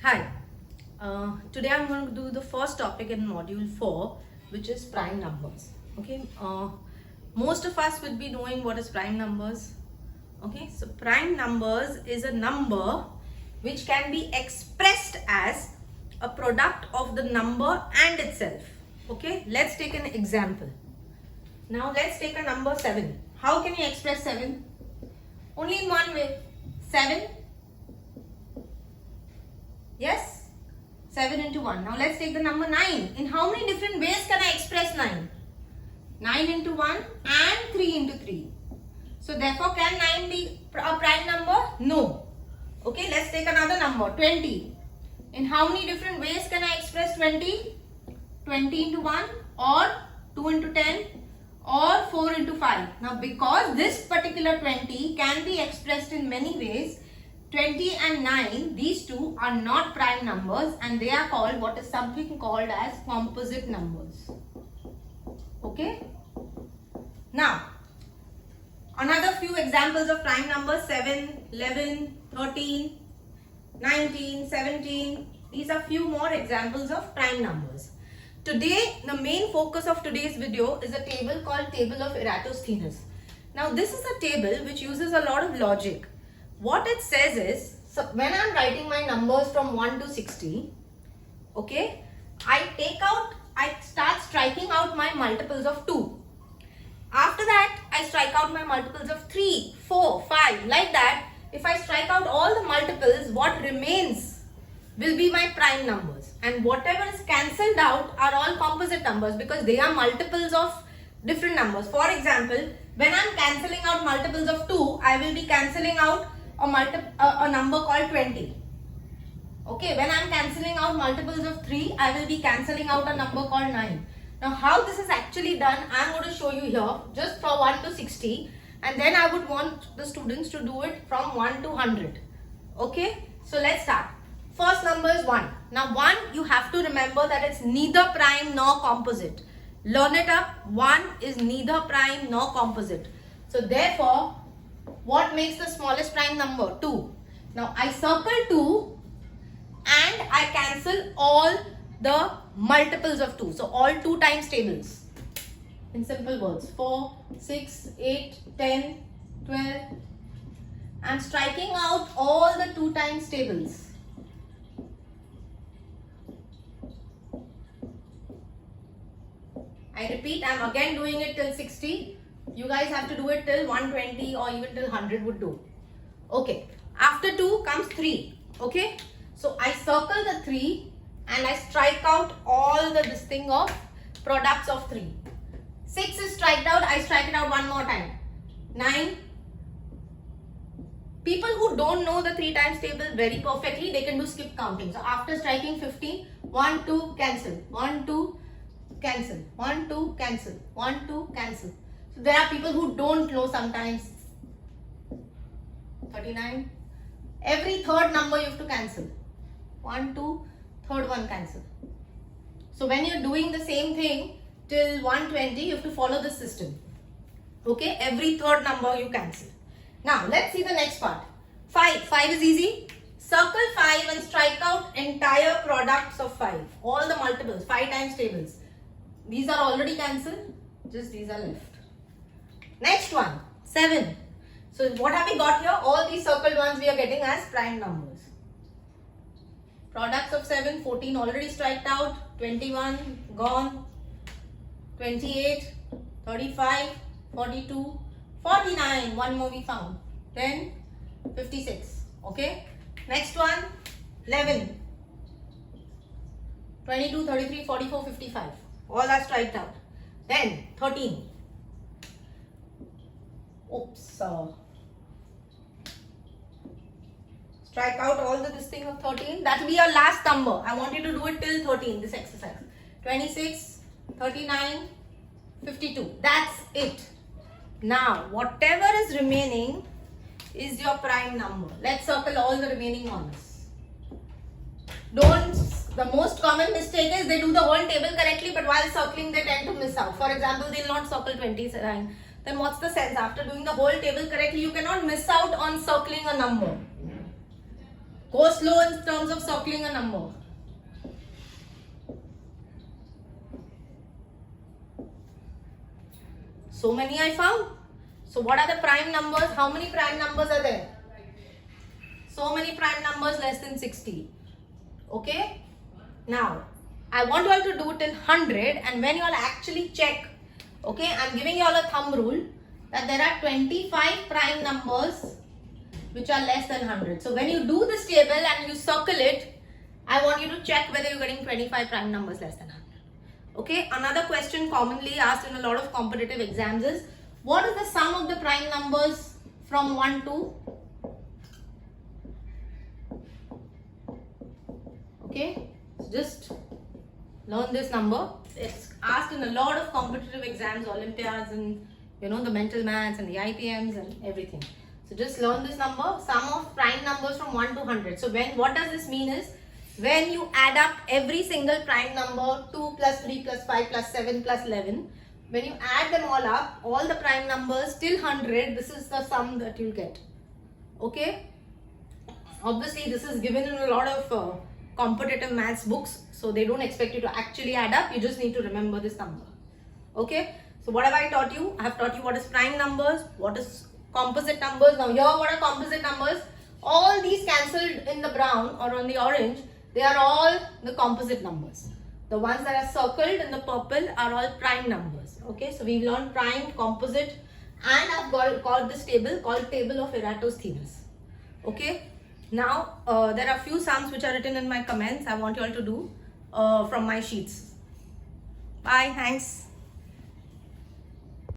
Hi, today I'm going to do the first topic in module 4, which is prime numbers. Okay, most of us will be knowing what is prime numbers. Okay, so prime numbers is a number which can be expressed as a product of the number and itself. Okay, let's take an example. Now let's take a number 7. How can you express 7? Only in one way. 7. Yes? 7 into 1. Now let's take the number 9. In how many different ways can I express 9? 9 into 1 and 3 into 3. So therefore can 9 be a prime number? No. Okay, let's take another number 20. In how many different ways can I express 20? 20 into 1 or 2 into 10 or 4 into 5. Now because this particular 20 can be expressed in many ways, 20 and 9, these two are not prime numbers and they are called what is something called as composite numbers. Okay. Now, another few examples of prime numbers: 7, 11, 13, 19, 17. These are few more examples of prime numbers. Today, the main focus of today's video is a table called Table of Eratosthenes. Now, this is a table which uses a lot of logic. What it says is, so when I am writing my numbers from 1 to 60, okay, I start striking out my multiples of 2. After that, I strike out my multiples of 3, 4, 5, like that. If I strike out all the multiples, what remains will be my prime numbers. And whatever is cancelled out are all composite numbers because they are multiples of different numbers. For example, when I am cancelling out multiples of 2, I will be cancelling out a number called 20. Okay, when I am cancelling out multiples of 3, I will be cancelling out a number called 9. Now, how this is actually done, I am going to show you here just for 1 to 60, and then I would want the students to do it from 1 to 100. Okay, so let's start. First number is 1. Now 1, you have to remember that it's neither prime nor composite. Learn it up. 1 is neither prime nor composite. So therefore, what makes the smallest prime number? 2. Now I circle 2 and I cancel all the multiples of 2. So all 2 times tables. In simple words, 4, 6, 8, 10, 12. I'm striking out all the 2 times tables. I repeat, I'm again doing it till 60. You guys have to do it till 120 or even till 100 would do. Okay. After 2 comes 3. Okay. So I circle the 3 and I strike out all the distinct of products of 3. 6 is striked out. I strike it out one more time. 9. People who don't know the 3 times table very perfectly, they can do skip counting. So after striking 50, 1, 2, cancel. 1, 2, cancel. 1, 2, cancel. 1, 2, cancel. So there are people who don't know sometimes. 39. Every third number you have to cancel. 1, 2, third one cancel. So when you're doing the same thing till 120, you have to follow this system. Okay, every third number you cancel. Now let's see the next part. 5. 5 is easy. Circle 5 and strike out entire products of 5. All the multiples, 5 times tables. These are already cancelled. Just these are left. Next one, 7. So what have we got here? All these circled ones we are getting as prime numbers. Products of 7, 14 already striked out. 21 gone. 28, 35, 42, 49. One more we found. 10, 56. Okay. Next one, 11. 22, 33, 44, 55. All are striked out. Then 13. Oops. Strike out all this thing of 13. That will be your last number. I want you to do it till 13, this exercise. 26, 39, 52. That's it. Now, whatever is remaining is your prime number. Let's circle all the remaining ones. The most common mistake is they do the whole table correctly, but while circling they tend to miss out. For example, they will not circle 29. Then what's the sense? After doing the whole table correctly, you cannot miss out on circling a number. Go slow in terms of circling a number. So many I found. So what are the prime numbers? How many prime numbers are there? So many prime numbers less than 60. Okay. Now, I want you all to do till 100, and when you all actually check, okay, I'm giving you all a thumb rule that there are 25 prime numbers which are less than 100. So when you do this table and you circle it, I want you to check whether you're getting 25 prime numbers less than 100. Okay, another question commonly asked in a lot of competitive exams is, what is the sum of the prime numbers from 1 to? Okay, so just learn this number. It's asked in a lot of competitive exams, Olympiads, and the mental maths and the IPMs and everything. So just learn this number, sum of prime numbers from 1 to 100. So what does this mean is, when you add up every single prime number, 2 plus 3 plus 5 plus 7 plus 11, when you add them all up, all the prime numbers till 100, this is the sum that you'll get. Okay? Obviously, this is given in a lot of competitive maths books, so they don't expect you to actually add up. You just need to remember this number. Okay? So what have I taught you? I have taught you what is prime numbers, what is composite numbers. Now here, what are composite numbers? All these cancelled in the brown or on the orange, they are all the composite numbers. The ones that are circled in the purple are all prime numbers. Okay, so we've learned prime, composite, and I've called this table called table of Eratosthenes. Okay, now there are few sums which are written in my comments. I want you all to do from my sheets. Bye, thanks.